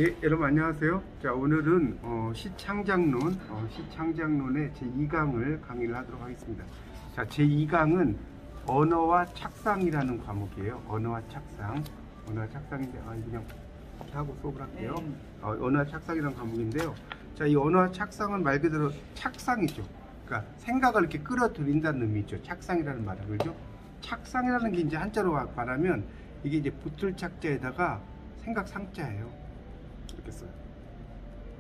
네, 여러분 안녕하세요. 자, 오늘은 시창작론의 제2강을 강의를 하도록 하겠습니다. 자, 제2강은 언어와 착상이라는 과목이에요. 언어와 착상인데 그냥 하고 수업을 할게요. 언어와 착상이라는 과목인데요. 자, 이 언어와 착상은 말 그대로 착상이죠. 그러니까 생각을 이렇게 끌어들인다는 의미죠. 착상이라는 말은, 그렇죠? 착상이라는 게 이제 한자로 말하면 이게 이제 붙을 착자에다가 생각 상자예요. 이렇게 써요.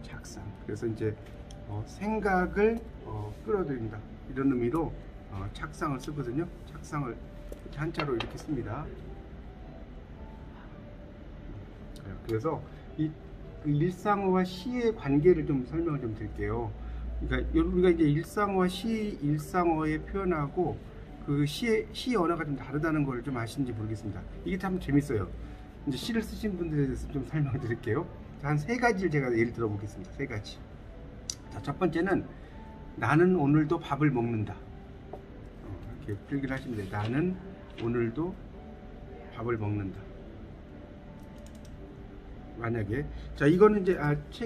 착상. 그래서 이제 생각을 끌어들인다, 이런 의미로 착상을 쓰거든요. 착상을 한자로 이렇게 씁니다. 그래서 그 일상어와 시의 관계를 좀 설명을 좀 드릴게요. 그러니까 우리가 이제 일상어와 일상어의 표현하고 그 시 언어가 좀 다르다는 걸 좀 아시는지 모르겠습니다. 이게 참 재밌어요. 이제 시를 쓰신 분들에 대해서 좀 설명을 드릴게요. 한 세 가지를 제가 예를 들어 보겠습니다. 세 가지. 자, 첫 번째는 나는 오늘도 밥을 먹는다. 이렇게 필기를 하시면 돼요. 나는 오늘도 밥을 먹는다. 만약에, 자, 이거는 이제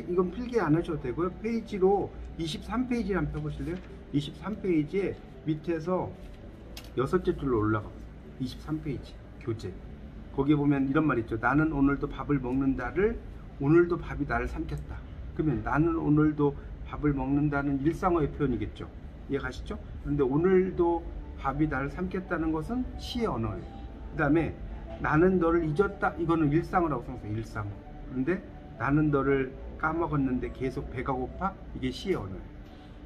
이건 필기 안 하셔도 되고요. 페이지로 23페이지 한번 펴보실래요? 23페이지에 밑에서 6째 줄로 올라가. 23페이지 교재. 거기에 보면 이런 말 있죠. 나는 오늘도 밥을 먹는다를 오늘도 밥이 나를 삼켰다. 그러면 나는 오늘도 밥을 먹는다는 일상어의 표현이겠죠. 이해가시죠? 그런데 오늘도 밥이 나를 삼켰다는 것은 시의 언어예요. 그 다음에 나는 너를 잊었다, 이거는 일상어라고 생각해요. 일상어. 그런데 나는 너를 까먹었는데 계속 배가 고파, 이게 시의 언어예요.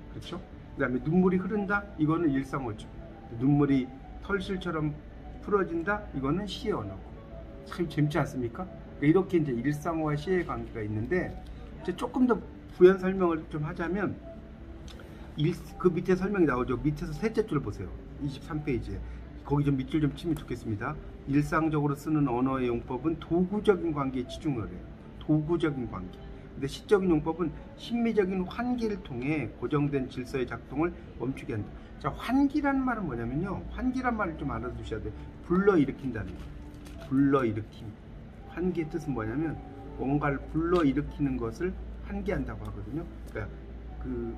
그렇죠? 그 다음에 눈물이 흐른다, 이거는 일상어죠. 눈물이 털실처럼 풀어진다, 이거는 시의 언어고. 참 재밌지 않습니까? 이렇게 이제 일상어와 시의 관계가 있는데, 이제 조금 더 부연 설명을 좀 하자면, 그 밑에 설명이 나오죠. 밑에서 셋째 줄 보세요. 23페이지에. 거기 좀 밑줄 좀 치면 좋겠습니다. 일상적으로 쓰는 언어의 용법은 도구적인 관계에 치중을 해요. 도구적인 관계. 근데 시적인 용법은 심미적인 환기를 통해 고정된 질서의 작동을 멈추게 한다. 자, 환기라는 말은 뭐냐면요. 환기란 말을 좀 알아두셔야 돼요. 불러일으킨다는 거예요. 불러일으킴. 환기의 뜻은 뭐냐면 뭔가를 불러일으키는 것을 환기한다고 하거든요. 그러니까 그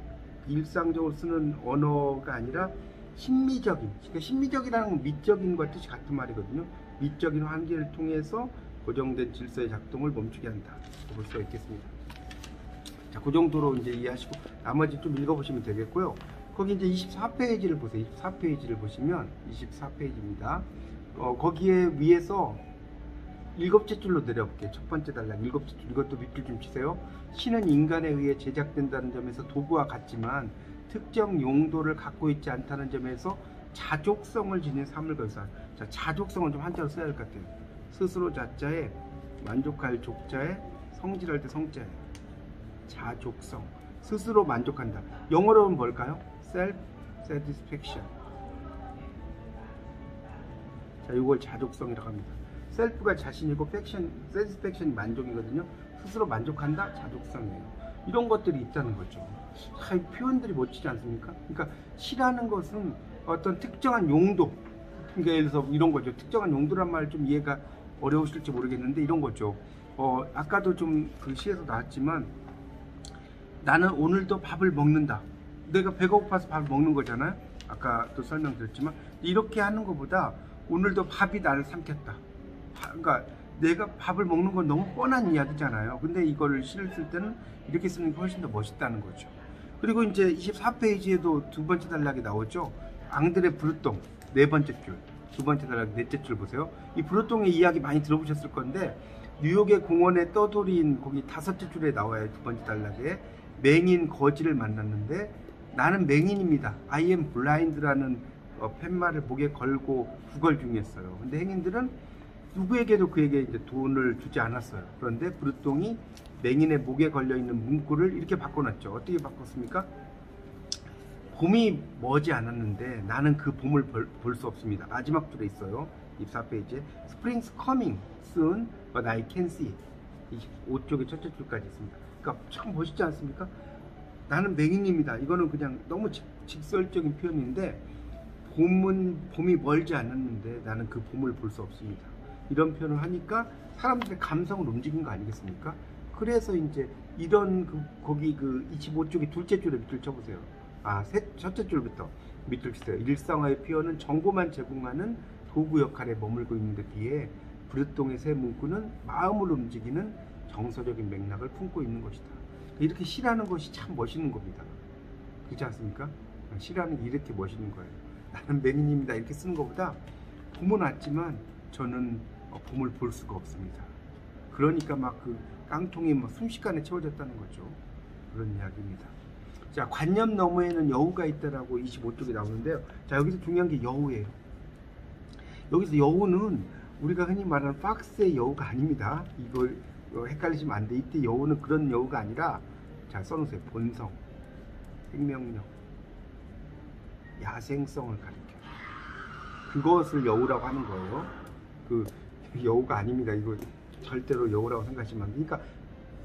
일상적으로 쓰는 언어가 아니라 심미적인, 그러니까 심미적이라는 건 미적인과 뜻이 같은 말이거든요. 미적인 환기를 통해서 고정된 질서의 작동을 멈추게 한다. 볼 수가 있겠습니다. 자, 그 정도로 이제 이해하시고 나머지 좀 읽어보시면 되겠고요. 거기 이제 24페이지를 보세요. 24페이지를 보시면 24페이지입니다. 거기에 위에서 7째 줄로 내려볼게요. 첫 번째 단락 7째 줄, 이것도 밑줄 좀 치세요. 시는 인간에 의해 제작된다는 점에서 도구와 같지만 특정 용도를 갖고 있지 않다는 점에서 자족성을 지닌 삶을 건설. 자, 자족성은 좀 한자로 써야 될 것 같아요. 스스로 자자에, 만족할 족자에, 성질할 때 성자에. 자족성. 스스로 만족한다. 영어로는 뭘까요? self satisfaction. 자, 이걸 자족성이라고 합니다. 셀프가 자신이고 satisfaction 만족이거든요. 스스로 만족한다, 자족성이에요. 이런 것들이 있다는 거죠. 표현들이 멋지지 않습니까? 그러니까 시라는 것은 어떤 특정한 용도, 그러니까 예를 들어서 이런 거죠. 특정한 용도란 말 좀 이해가 어려우실지 모르겠는데 이런 거죠. 아까도 좀 그 시에서 나왔지만 나는 오늘도 밥을 먹는다. 내가 배가 고파서 밥을 먹는 거잖아요. 아까도 설명드렸지만 이렇게 하는 것보다 오늘도 밥이 나를 삼켰다. 그러니까 내가 밥을 먹는 건 너무 뻔한 이야기잖아요. 근데 이거를 시를 쓸 때는 이렇게 쓰는 게 훨씬 더 멋있다는 거죠. 그리고 이제 24페이지에도 두 번째 단락이 나오죠. 앙드레 브루똥, 네 번째 줄, 두 번째 단락 넷째 줄 보세요. 이 브루똥의 이야기 많이 들어보셨을 건데, 뉴욕의 공원에 떠돌이인 거기 다섯째 줄에 나와요. 두 번째 단락에 맹인 거지를 만났는데 나는 맹인입니다. I am blind라는 팻말을 목에 걸고 구걸 중이었어요. 근데 행인들은 누구에게도 그에게 이제 돈을 주지 않았어요. 그런데 브루똥이 맹인의 목에 걸려있는 문구를 이렇게 바꿔놨죠. 어떻게 바꿨습니까? 봄이 머지 않았는데 나는 그 봄을 볼 수 없습니다. 마지막 줄에 있어요. 24페이지에 Spring's coming soon, but I can see. 25쪽의 첫째 줄까지 있습니다. 그러니까 참 멋있지 않습니까? 나는 맹인입니다. 이거는 그냥 너무 직설적인 표현인데 봄이 멀지 않았는데 나는 그 봄을 볼 수 없습니다. 이런 표현을 하니까 사람들의 감성을 움직인 거 아니겠습니까? 그래서 이제 이런 거기 25쪽의 둘째 줄에 밑줄 쳐보세요. 첫째 줄부터 밑줄 치세요. 일상화의 피어는 정보만 제공하는 도구 역할에 머물고 있는데 비해 부류동의 새 문구는 마음을 움직이는 정서적인 맥락을 품고 있는 것이다. 이렇게 시라는 것이 참 멋있는 겁니다. 그렇지 않습니까? 시라는 게 이렇게 멋있는 거예요. 나는 맹인입니다 이렇게 쓰는 것보다 봄은 왔지만 저는 봄을 볼 수가 없습니다. 그러니까 막 그 깡통이 막 순식간에 채워졌다는 거죠. 그런 이야기입니다. 자, 관념 너머에는 여우가 있다라고 25쪽에 나오는데요. 자, 여기서 중요한 게 여우예요. 여기서 여우는 우리가 흔히 말하는 박스의 여우가 아닙니다. 이걸 헷갈리시면 안 돼. 이때 여우는 그런 여우가 아니라, 자, 써놓으세요. 본성, 생명력, 야생성을 가리켜요. 그것을 여우라고 하는 거예요. 그 여우가 아닙니다. 이거 절대로 여우라고 생각하시면 안 돼요. 그러니까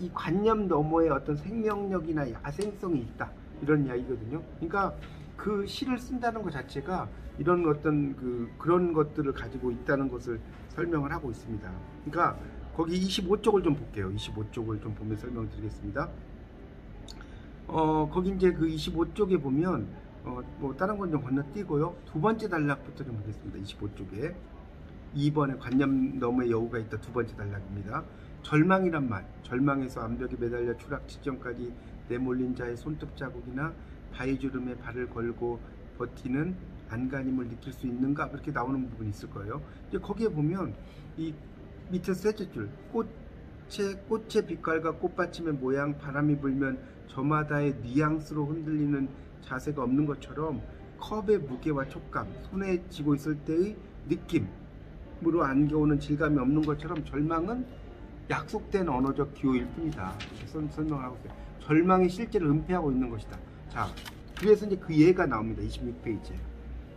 이 관념 너머에 어떤 생명력이나 야생성이 있다, 이런 이야기거든요. 그러니까 그 시를 쓴다는 것 자체가 이런 어떤 그런 것들을 가지고 있다는 것을 설명을 하고 있습니다. 그러니까 거기 25쪽을 좀 볼게요. 25쪽을 좀 보면 설명을 드리겠습니다. 거기 이제 그 25쪽에 보면 뭐 다른 건 좀 건너뛰고요. 두 번째 단락부터 좀 보겠습니다. 25쪽에 2번에 관념 너머에 여우가 있다, 두 번째 단락입니다. 절망이란 말, 절망에서 암벽에 매달려 추락 직전까지 내몰린 자의 손톱 자국이나 바위주름에 발을 걸고 버티는 안간힘을 느낄 수 있는가, 그렇게 나오는 부분이 있을 거예요. 이제 거기에 보면 이 밑에 셋째 줄, 꽃의 빛깔과 꽃받침의 모양, 바람이 불면 저마다의 뉘앙스로 흔들리는 자세가 없는 것처럼 컵의 무게와 촉감, 손에 쥐고 있을 때의 느낌으로 안겨오는 질감이 없는 것처럼 절망은 약속된 언어적 기호일 뿐이다. 이렇게 설명을 하고 있어요. 절망이 실제로 은폐하고 있는 것이다. 자, 그래서 이제 그 예가 나옵니다. 26페이지에.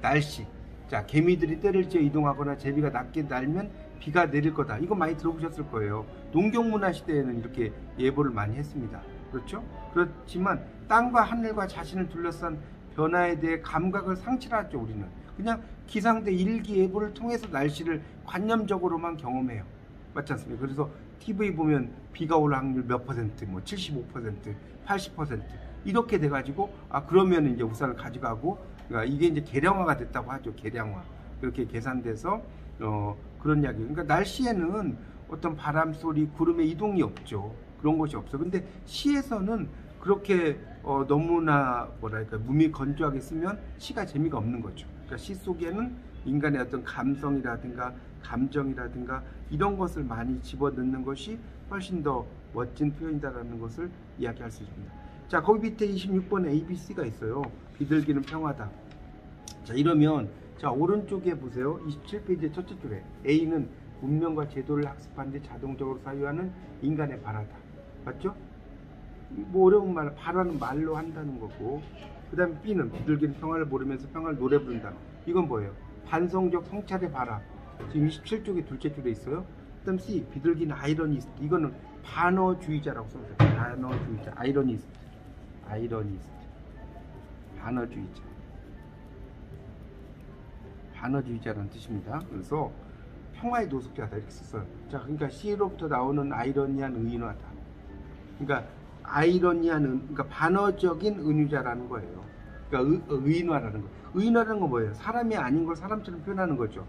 날씨. 자, 개미들이 떼를 지어 이동하거나 제비가 낮게 날면 비가 내릴 거다. 이거 많이 들어보셨을 거예요. 농경문화 시대에는 이렇게 예보를 많이 했습니다. 그렇죠? 그렇지만 땅과 하늘과 자신을 둘러싼 변화에 대해 감각을 상실하죠. 우리는 그냥 기상대 일기예보를 통해서 날씨를 관념적으로만 경험해요. 맞지 않습니까? 그래서 TV 보면 비가 올 확률 몇 퍼센트, 뭐 75%, 80% 이렇게 돼가지고 그러면 이제 우산을 가져가고, 그러니까 이게 이제 계량화가 됐다고 하죠. 계량화. 그렇게 계산돼서 그런 이야기. 그러니까 날씨에는 어떤 바람 소리, 구름의 이동이 없죠. 그런 것이 없어. 근데 시에서는 그렇게 너무나 뭐랄까 몸이 건조하게 쓰면 시가 재미가 없는 거죠. 그러니까 시 속에는 인간의 어떤 감성이라든가 감정이라든가 이런 것을 많이 집어넣는 것이 훨씬 더 멋진 표현이다라는 것을 이야기할 수 있습니다. 자, 거기 밑에 26번에 ABC가 있어요. 비둘기는 평화다. 자, 이러면 자, 오른쪽에 보세요. 27페이지 첫째 줄에 A는 문명과 제도를 학습한 데 자동적으로 사유하는 인간의 발화다. 맞죠? 뭐 어려운 말, 발화는 말로 한다는 거고, 그 다음에 B는 비둘기는 평화를 모르면서 평화를 노래 부른다. 이건 뭐예요? 반성적 성찰의 발화. 지금 27쪽에 둘째 줄에 있어요. 그 다음 C, 비둘기는 아이러니스트. 이거는 반어주의자라고 써있어요. 반어주의자, 아이러니스트. 반어주의자. 반어주의자라는 뜻입니다. 그래서 평화의 노숙자다 이렇게 썼어요. 자, 그러니까 C로부터 나오는 아이러니한 의인화다. 그러니까 그러니까 반어적인 은유자라는 거예요. 그러니까 의인화라는 거. 의인화라는 건 뭐예요? 사람이 아닌 걸 사람처럼 표현하는 거죠.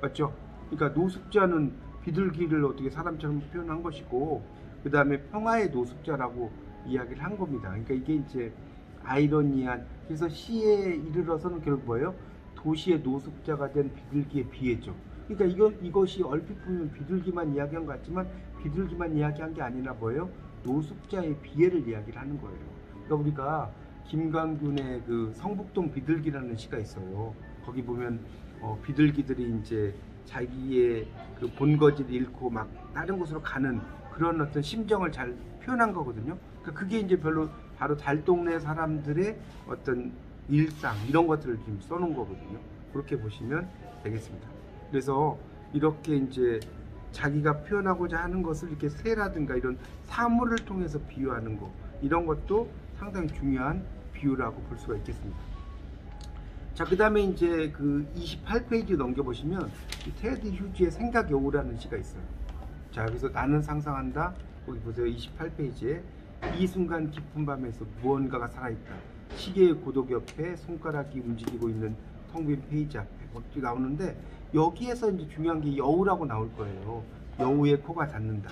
맞죠? 그러니까 노숙자는 비둘기를 어떻게 사람처럼 표현한 것이고, 그 다음에 평화의 노숙자라고 이야기를 한 겁니다. 그러니까 이게 이제 아이러니한, 그래서 시에 이르러서는 결국 뭐예요? 도시의 노숙자가 된 비둘기의 비애죠. 그러니까 이것이 얼핏 보면 비둘기만 이야기한 것 같지만 비둘기만 이야기한 게 아니라 뭐예요? 노숙자의 비애를 이야기를 하는 거예요. 그러니까 우리가 김광균의 그 성북동 비둘기라는 시가 있어요. 거기 보면 비둘기들이 이제 자기의 그 본거지를 잃고 막 다른 곳으로 가는 그런 어떤 심정을 잘 표현한 거거든요. 그러니까 그게 이제 바로 달동네 사람들의 어떤 일상 이런 것들을 지금 써놓은 거거든요. 그렇게 보시면 되겠습니다. 그래서 이렇게 이제 자기가 표현하고자 하는 것을 이렇게 새라든가 이런 사물을 통해서 비유하는 거, 이런 것도 상당히 중요한 비유라고 볼 수가 있겠습니다. 자, 그 다음에 이제 그 28페이지 넘겨보시면 이 테디 휴지의 생각 여우라는 시가 있어요. 자, 여기서 나는 상상한다, 거기 보세요. 28페이지에 이 순간 깊은 밤에서 무언가가 살아있다. 시계의 고독 옆에 손가락이 움직이고 있는 텅 빈 페이지 앞에 그것도 나오는데, 여기에서 이제 중요한 게 여우라고 나올 거예요. 여우의 코가 닿는다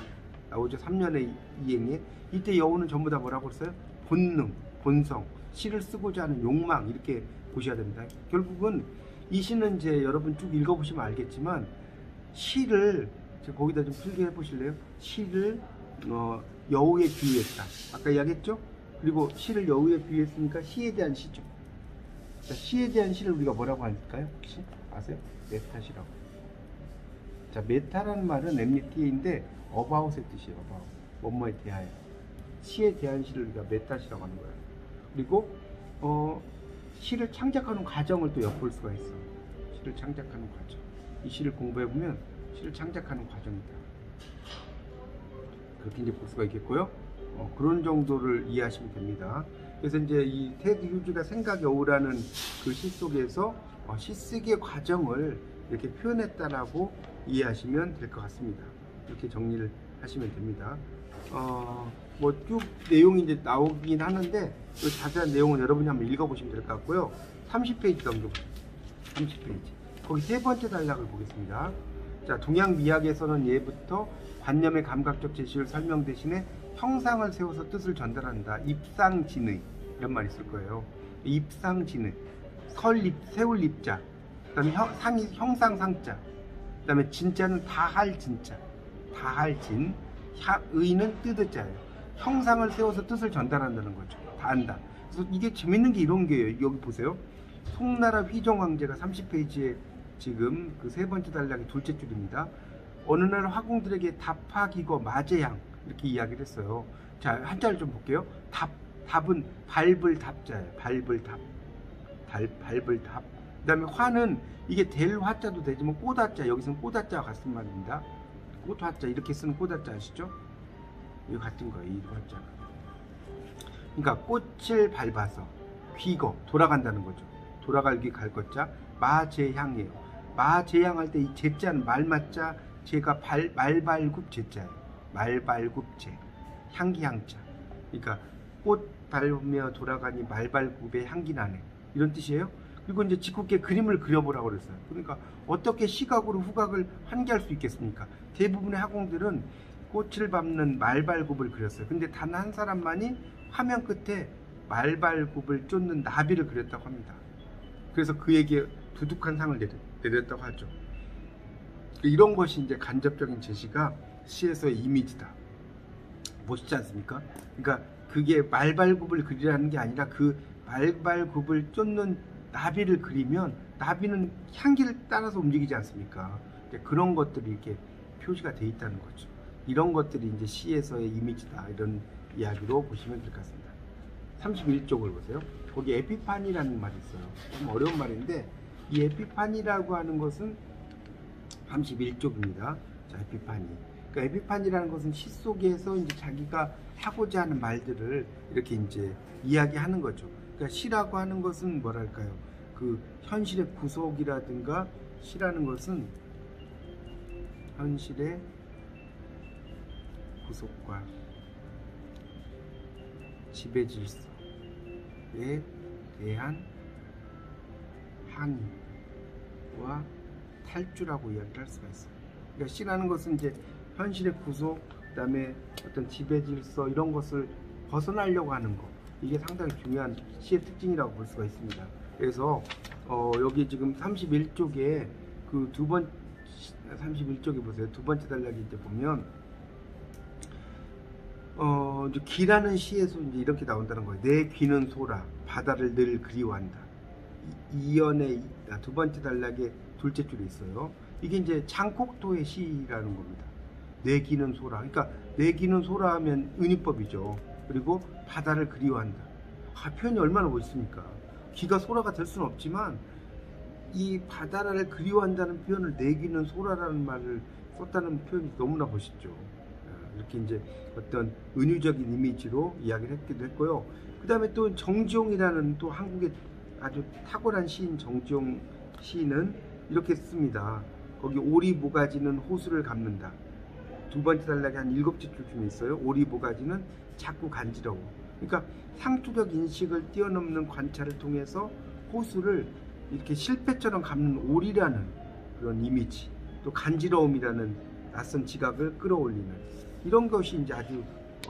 나오죠. 3년의 이행에. 이때 여우는 전부 다 뭐라고 했어요? 본능, 본성, 시를 쓰고자 하는 욕망, 이렇게 보셔야 됩니다. 결국은 이 시는 이제 여러분 쭉 읽어보시면 알겠지만, 시를 제가 거기다 좀 필기해 보실래요? 시를 여우에 비유했다. 아까 이야기했죠? 그리고 시를 여우에 비유했으니까 시에 대한 시죠. 자, 시에 대한 시를 우리가 뭐라고 할까요? 혹시 아세요? 메타시라고. 자, 메타라는 말은 MBTA인데 about의 뜻이에요. about. 뭐뭐에 대하여. 시에 대한 시를 우리가 메타시라고 하는 거예요. 그리고 시를 창작하는 과정을 또 엿볼 수가 있어. 시를 창작하는 과정. 이 시를 공부해보면 시를 창작하는 과정이다. 그렇게 이제 볼 수가 있겠고요. 그런 정도를 이해하시면 됩니다. 그래서 이제 이 테드 휴즈가 생각 여우라는 그 시 속에서 시 쓰기의 과정을 이렇게 표현했다라고 이해하시면 될 것 같습니다. 이렇게 정리를 하시면 됩니다. 뭐 쭉 내용이 이제 나오긴 하는데 그 자세한 내용은 여러분이 한번 읽어보시면 될 것 같고요. 30페이지 넘겨보세요. 30페이지. 거기 세 번째 단락을 보겠습니다. 자, 동양 미학에서는 예부터 관념의 감각적 제시를 설명 대신에 형상을 세워서 뜻을 전달한다. 입상진의 이런 말이 있을 거예요. 입상진의. 세울 입자. 그 다음에 형상상자. 그 다음에 진자는 다할 진자. 다할 진. 의는 뜻의 자예요. 형상을 세워서 뜻을 전달한다는 거죠. 다 안다. 그래서 이게 재밌는 게 이런 게요. 여기 보세요. 송나라 휘종황제가 30페이지에 지금 그 세 번째 단락의 둘째 줄입니다. 어느 날 화공들에게 답하기거 마제양 이렇게 이야기를 했어요. 자, 한자를 좀 볼게요. 답은 밟을 답자예요. 밟을 답. 밟을 답. 그 다음에 화는 이게 될 화자도 되지만 꽃화자, 여기서는 꽃화자와 같은 말입니다. 꽃화자 이렇게 쓰는 꽃화자 아시죠? 이거 같은 거예요. 이 화자가. 그러니까 꽃을 밟아서 귀거 돌아간다는 거죠. 돌아갈기 갈 것자 마제향이에요. 마제향할 때 이 제자는 말맞자, 제가 말발굽 제자예요. 말발굽 제. 향기향자. 그러니까 꽃 밟으며 돌아가니 말발굽에 향기 나네. 이런 뜻이에요. 그리고 이제 짓궂게 그림을 그려보라고 그랬어요. 그러니까 어떻게 시각으로 후각을 환기할 수 있겠습니까? 대부분의 학원들은 꽃을 밟는 말발굽을 그렸어요. 근데 단 한 사람만이 화면 끝에 말발굽을 쫓는 나비를 그렸다고 합니다. 그래서 그에게 두둑한 상을 내렸다고 하죠. 이런 것이 이제 간접적인 제시가 시에서의 이미지다. 멋있지 않습니까? 그러니까 그게 말발굽을 그리라는 게 아니라 그 말발굽을 쫓는 나비를 그리면 나비는 향기를 따라서 움직이지 않습니까? 그런 것들이 이렇게 표시가 돼 있다는 거죠. 이런 것들이 이제 시에서의 이미지다. 이런 이야기로 보시면 될 것 같습니다. 31쪽을 보세요. 거기 에피파니라는 말이 있어요. 좀 어려운 말인데 이 에피파니라고 하는 것은 31쪽입니다. 자, 에피파니. 그러니까 에피파니라는 것은 시 속에서 이제 자기가 하고자 하는 말들을 이렇게 이제 이야기하는 거죠. 그러니까 시라고 하는 것은 뭐랄까요? 그 현실의 구속이라든가 시라는 것은 현실의 구속과 지배 질서에 대한 항의와 탈주라고 이야기를 할 수가 있어요. 그러니까 시라는 것은 이제 현실의 구속, 그 다음에 어떤 지배 질서 이런 것을 벗어나려고 하는 것, 이게 상당히 중요한 시의 특징이라고 볼 수가 있습니다. 그래서 여기 지금 31쪽에 그 31쪽에 보세요. 두 번째 단락에 이제 보면 이제 귀라는 시에서 이제 이렇게 나온다는 거예요. 내 귀는 소라, 바다를 늘 그리워한다. 이연의 두 번째 단락에 둘째 줄에 있어요. 이게 이제 장콕도의 시라는 겁니다. 내 귀는 소라. 그러니까 내 귀는 소라 하면 은유법이죠. 그리고 바다를 그리워한다. 표현이 얼마나 멋있습니까? 귀가 소라가 될 수는 없지만 이 바다를 그리워한다는 표현을 내 귀는 소라라는 말을 썼다는 표현이 너무나 멋있죠. 이렇게 이제 어떤 은유적인 이미지로 이야기를 했기도 했고요. 그 다음에 또 정지용이라는 또 한국의 아주 탁월한 시인 정지용 시인은 이렇게 씁니다. 거기 오리 모가지는 호수를 감는다. 두 번째 단락에 한 7줄쯤 있어요. 오리보가지는 자꾸 간지러워. 그러니까 상투적 인식을 뛰어넘는 관찰을 통해서 호수를 이렇게 실패처럼 감는 오리라는 그런 이미지, 또 간지러움이라는 낯선 지각을 끌어올리는 이런 것이 이제 아주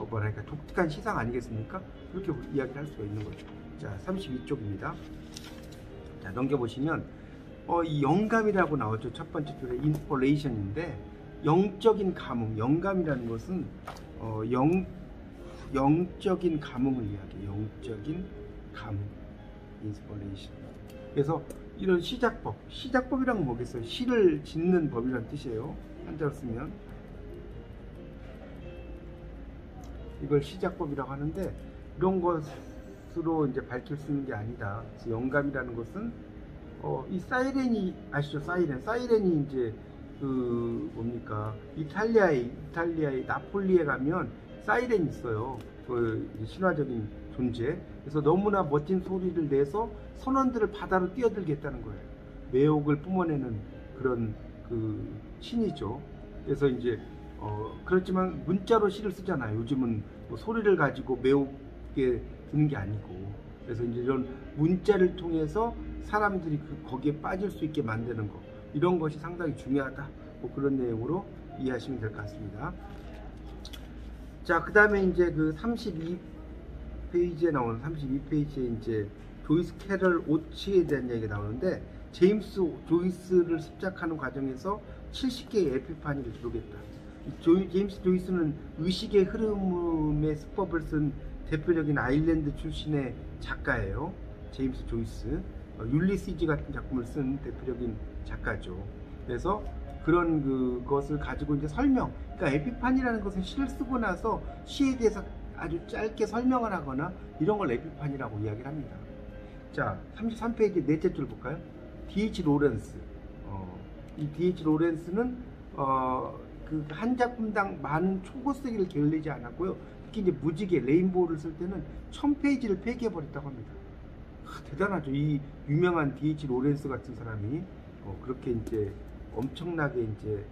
뭐랄까 독특한 시상 아니겠습니까? 그렇게 이야기를 할 수가 있는 거죠. 자, 32쪽입니다. 자, 넘겨보시면 이 영감이라고 나오죠. 첫 번째 줄에 인스퍼레이션인데 영적인 감흥, 영감이라는 것은 영적인 감흥을 이야기해요. 영적인 감흥, 인스퍼레이션. 그래서 이런 시작법이란 건 뭐겠어요? 시를 짓는 법이라는 뜻이에요. 한자로 쓰면 이걸 시작법이라고 하는데 이런 것으로 이제 밝힐 수 있는 게 아니다. 그래서 영감이라는 것은 이 사이렌이 아시죠? 사이렌이 이제 그 뭡니까? 이탈리아의 나폴리에 가면 사이렌이 있어요. 그 신화적인 존재. 그래서 너무나 멋진 소리를 내서 선원들을 바다로 뛰어들게 했다는 거예요. 매혹을 뿜어내는 그런 그 신이죠. 그래서 이제 그렇지만 문자로 시를 쓰잖아요. 요즘은 뭐 소리를 가지고 매혹게 듣는 게 아니고. 그래서 이제 이런 문자를 통해서 사람들이 거기에 빠질 수 있게 만드는 거, 이런 것이 상당히 중요하다. 뭐 그런 내용으로 이해하시면 될 것 같습니다. 자, 그 다음에 이제 그 32페이지에 나오는 32페이지에 이제 조이스 캐럴 오치에 대한 얘기가 나오는데, 제임스 조이스를 습작하는 과정에서 70개의 에피파니를 기록했다. 제임스 조이스는 의식의 흐름의 수법을 쓴 대표적인 아일랜드 출신의 작가예요. 제임스 조이스. 율리시즈 같은 작품을 쓴 대표적인 작가죠. 그래서 그런 그것을 가지고 이제 그러니까 에피판이라는 것은 시를 쓰고 나서 시에 대해서 아주 짧게 설명을 하거나 이런 걸 에피판이라고 이야기를 합니다. 자, 33페이지 넷째 줄 볼까요? D.H. 로렌스. 이 D.H. 로렌스는 그 한 작품당 많은 초고쓰기를 게을리지 않았고요. 특히 이제 무지개, 레인보우를 쓸 때는 1000페이지를 폐기해버렸다고 합니다. 대단하죠. 이 유명한 D.H. 로렌스 같은 사람이 그렇게 이제 엄청나게 이제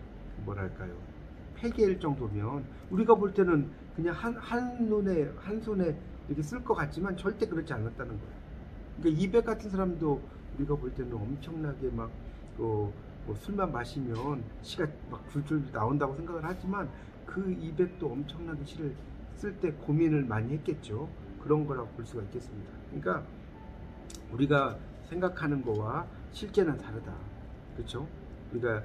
뭐랄까요, 폐기할 정도면 우리가 볼 때는 그냥 한 손에 이렇게 쓸 것 같지만 절대 그렇지 않았다는 거예요. 그러니까 이백 같은 사람도 우리가 볼 때는 엄청나게 막 뭐 술만 마시면 시가 막 줄줄 나온다고 생각을 하지만 그 200도 엄청나게 시를 쓸 때 고민을 많이 했겠죠. 그런 거라고 볼 수가 있겠습니다. 그러니까 우리가 생각하는 거와 실제는 다르다. 그렇죠? 우리가